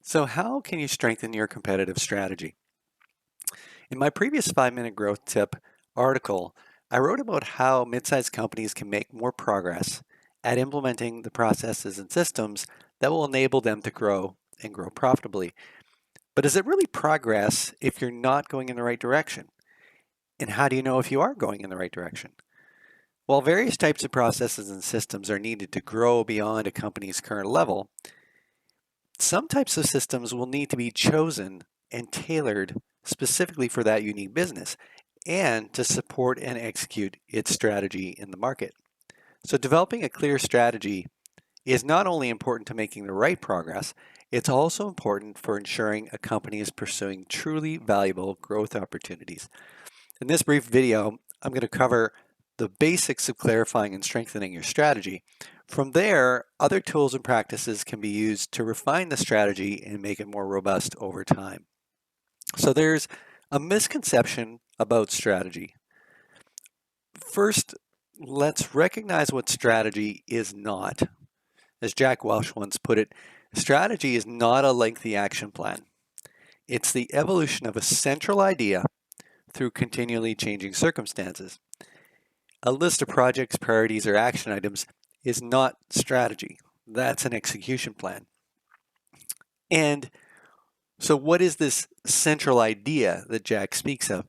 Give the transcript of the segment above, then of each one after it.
So how can you strengthen your competitive strategy? In my previous 5-minute growth tip article, I wrote about how mid-sized companies can make more progress at implementing the processes and systems that will enable them to grow and grow profitably. But is it really progress if you're not going in the right direction? And how do you know if you are going in the right direction? While various types of processes and systems are needed to grow beyond a company's current level, some types of systems will need to be chosen and tailored specifically for that unique business and to support and execute its strategy in the market. So, developing a clear strategy is not only important to making the right progress, it's also important for ensuring a company is pursuing truly valuable growth opportunities. In this brief video, I'm going to cover the basics of clarifying and strengthening your strategy. From there, other tools and practices can be used to refine the strategy and make it more robust over time. So there's a misconception about strategy. First, let's recognize what strategy is not. As Jack Welch once put it, strategy is not a lengthy action plan. It's the evolution of a central idea through continually changing circumstances. A list of projects, priorities, or action items is not strategy. That's an execution plan. And so, what is this central idea that Jack speaks of?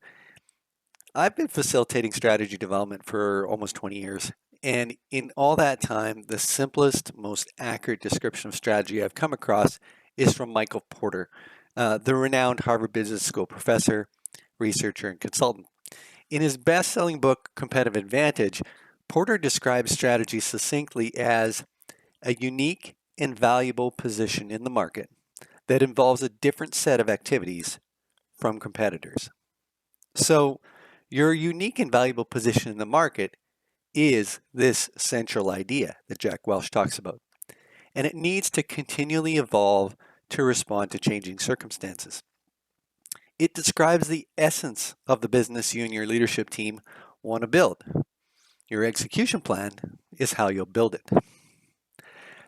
I've been facilitating strategy development for almost 20 years. And in all that time, the simplest, most accurate description of strategy I've come across is from Michael Porter, the renowned Harvard Business School professor, researcher, and consultant. In his best-selling book, Competitive Advantage, Porter describes strategy succinctly as a unique and valuable position in the market that involves a different set of activities from competitors. So, your unique and valuable position in the market is this central idea that Jack Welch talks about, and it needs to continually evolve to respond to changing circumstances. It describes the essence of the business you and your leadership team want to build. Your execution plan is how you'll build it.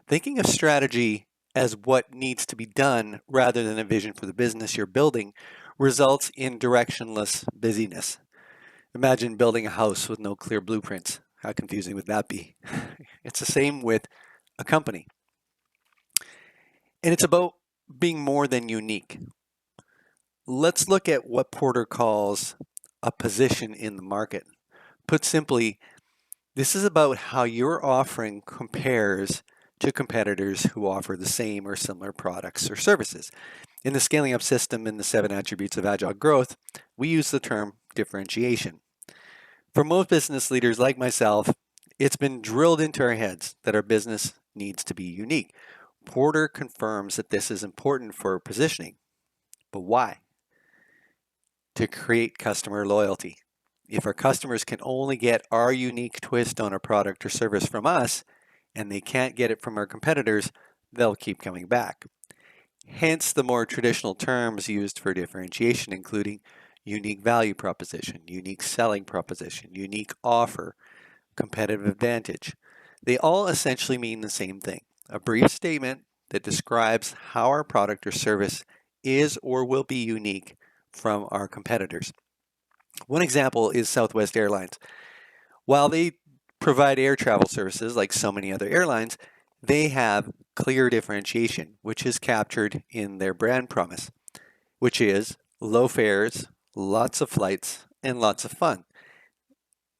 Thinking of strategy as what needs to be done rather than a vision for the business you're building results in directionless busyness. Imagine building a house with no clear blueprints. How confusing would that be? It's the same with a company. And it's about being more than unique. Let's look at what Porter calls a position in the market. Put simply, this is about how your offering compares to competitors who offer the same or similar products or services. In the Scaling Up system in the 7 attributes of agile growth, we use the term differentiation. For most business leaders like myself, it's been drilled into our heads that our business needs to be unique. Porter confirms that this is important for positioning. But why? To create customer loyalty. If our customers can only get our unique twist on a product or service from us, and they can't get it from our competitors, they'll keep coming back. Hence the more traditional terms used for differentiation, including unique value proposition, unique selling proposition, unique offer, competitive advantage. They all essentially mean the same thing, a brief statement that describes how our product or service is or will be unique from our competitors. One example is Southwest Airlines. While they provide air travel services like so many other airlines, they have clear differentiation, which is captured in their brand promise, which is low fares, lots of flights, and lots of fun.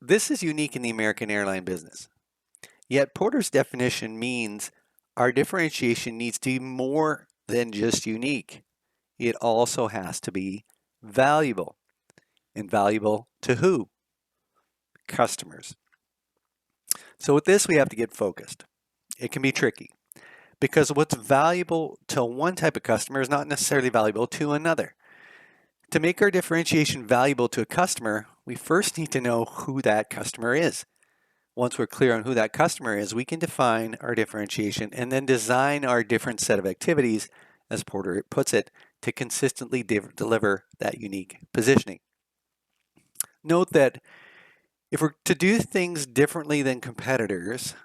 This is unique in the American airline business. Yet Porter's definition means our differentiation needs to be more than just unique. It also has to be valuable. And valuable to who? Customers. So with this, we have to get focused. It can be tricky because what's valuable to one type of customer is not necessarily valuable to another. To make our differentiation valuable to a customer, we first need to know who that customer is. Once we're clear on who that customer is, we can define our differentiation and then design our different set of activities, as Porter puts it, to consistently deliver that unique positioning. Note that if we're to do things differently than competitors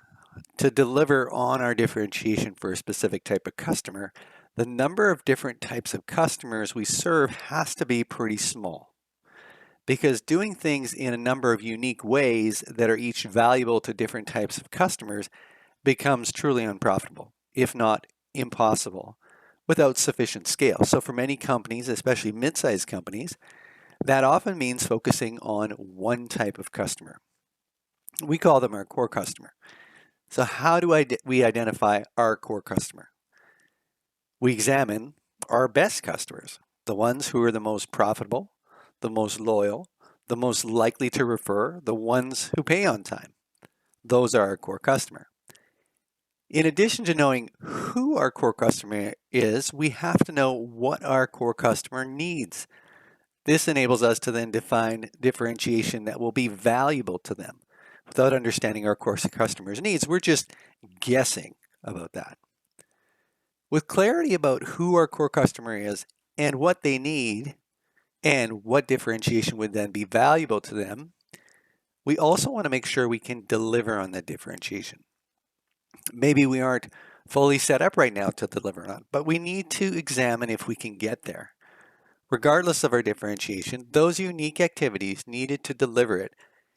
to deliver on our differentiation for a specific type of customer, the number of different types of customers we serve has to be pretty small, because doing things in a number of unique ways that are each valuable to different types of customers becomes truly unprofitable, if not impossible, without sufficient scale. So for many companies, especially mid-sized companies, that often means focusing on one type of customer. We call them our core customer. So how do we identify our core customer? We examine our best customers, the ones who are the most profitable, the most loyal, the most likely to refer, the ones who pay on time. Those are our core customer. In addition to knowing who our core customer is, we have to know what our core customer needs. This enables us to then define differentiation that will be valuable to them. Without understanding our core customer's needs, we're just guessing about that. With clarity about who our core customer is and what they need and what differentiation would then be valuable to them, we also want to make sure we can deliver on that differentiation. Maybe we aren't fully set up right now to deliver on, but we need to examine if we can get there. Regardless of our differentiation, those unique activities needed to deliver it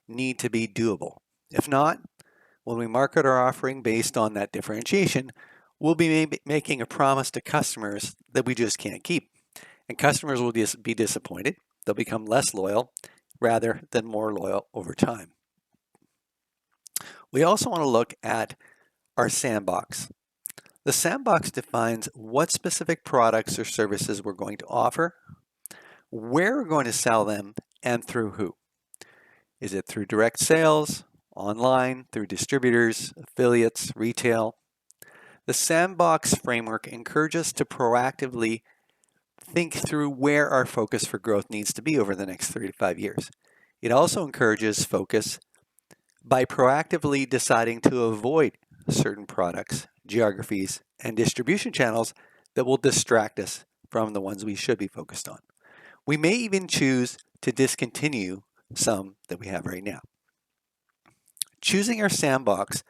need to be doable. If not, when we market our offering based on that differentiation, we'll be making a promise to customers that we just can't keep. And customers will be disappointed. They'll become less loyal rather than more loyal over time. We also want to look at our sandbox. The sandbox defines what specific products or services we're going to offer, where we're going to sell them, and through who. Is it through direct sales, online, through distributors, affiliates, retail? The sandbox framework encourages us to proactively think through where our focus for growth needs to be over the next 3 to 5 years. It also encourages focus by proactively deciding to avoid certain products, geographies, and distribution channels that will distract us from the ones we should be focused on. We may even choose to discontinue some that we have right now. Choosing our sandbox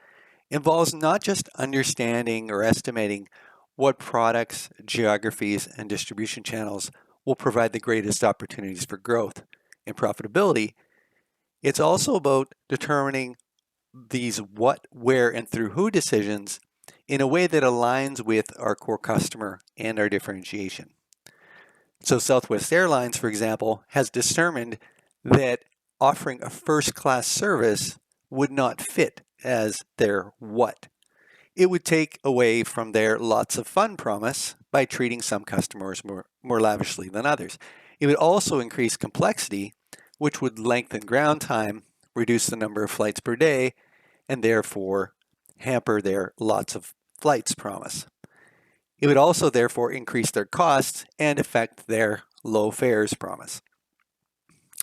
involves not just understanding or estimating what products, geographies, and distribution channels will provide the greatest opportunities for growth and profitability. It's also about determining these what, where, and through who decisions in a way that aligns with our core customer and our differentiation. So Southwest Airlines, for example, has determined that offering a first-class service would not fit as their what. It would take away from their lots of fun promise by treating some customers more lavishly than others. It would also increase complexity, which would lengthen ground time, reduce the number of flights per day, and therefore hamper their lots of flights promise. It would also therefore increase their costs and affect their low fares promise.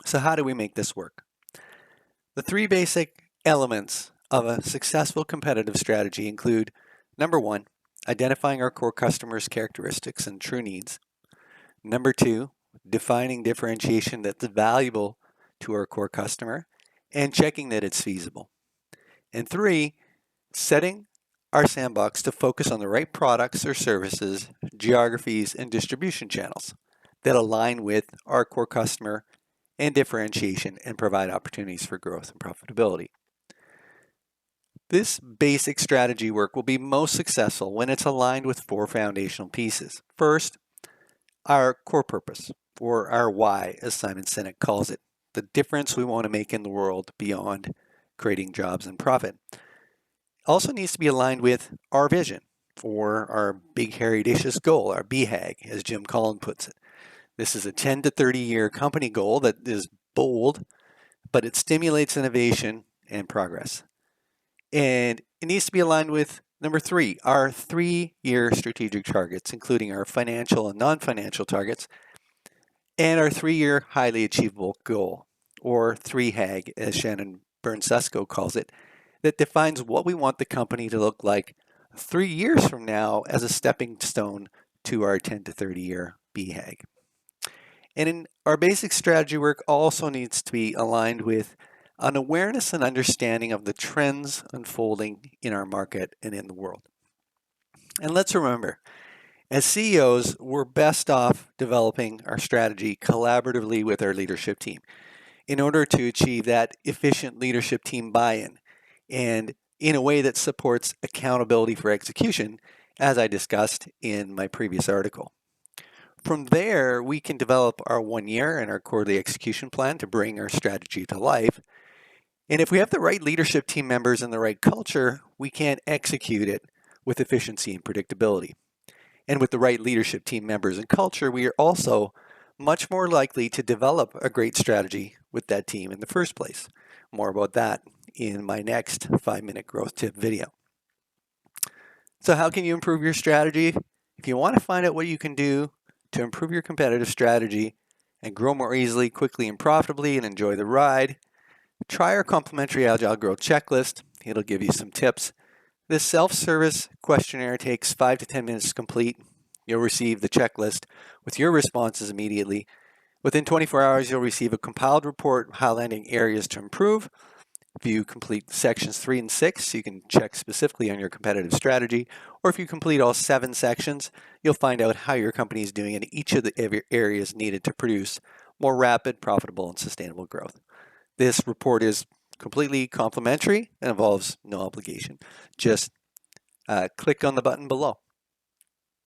So how do we make this work? The 3 basic elements of a successful competitive strategy include: number 1, identifying our core customers' characteristics and true needs. Number 2, defining differentiation that's valuable to our core customer and checking that it's feasible. And 3, setting our sandbox to focus on the right products or services, geographies, and distribution channels that align with our core customer and differentiation and provide opportunities for growth and profitability. This basic strategy work will be most successful when it's aligned with 4 foundational pieces. First, our core purpose, or our why, as Simon Sinek calls it, the difference we want to make in the world beyond creating jobs and profit. Also needs to be aligned with our vision, or our big hairy audacious goal, our BHAG, as Jim Collins puts it. This is a 10 to 30 year company goal that is bold, but it stimulates innovation and progress. And it needs to be aligned with number 3, our 3-year strategic targets, including our financial and non-financial targets, and our 3-year highly achievable goal, or 3HAG, as Shannon Burns-Susko calls it, that defines what we want the company to look like 3 years from now as a stepping stone to our 10 to 30 year BHAG. And in our basic strategy work also needs to be aligned with an awareness and understanding of the trends unfolding in our market and in the world. And let's remember, As CEOs, we're best off developing our strategy collaboratively with our leadership team in order to achieve that efficient leadership team buy-in and in a way that supports accountability for execution, as I discussed in my previous article. From there, we can develop our 1 year and our quarterly execution plan to bring our strategy to life. And if we have the right leadership team members and the right culture, we can execute it with efficiency and predictability. And with the right leadership team members and culture, we are also much more likely to develop a great strategy with that team in the first place. More about that in my next 5-minute growth tip video. So how can you improve your strategy? If you want to find out what you can do to improve your competitive strategy and grow more easily, quickly, and profitably and enjoy the ride, try our complimentary Agile Growth Checklist. It'll give you some tips. This self-service questionnaire takes 5 to 10 minutes to complete. You'll receive the checklist with your responses immediately. Within 24 hours, you'll receive a compiled report highlighting areas to improve. If you complete sections 3 and 6, you can check specifically on your competitive strategy. Or if you complete all 7 sections, you'll find out how your company is doing in each of the areas needed to produce more rapid, profitable, and sustainable growth. This report is completely complimentary and involves no obligation. Just click on the button below.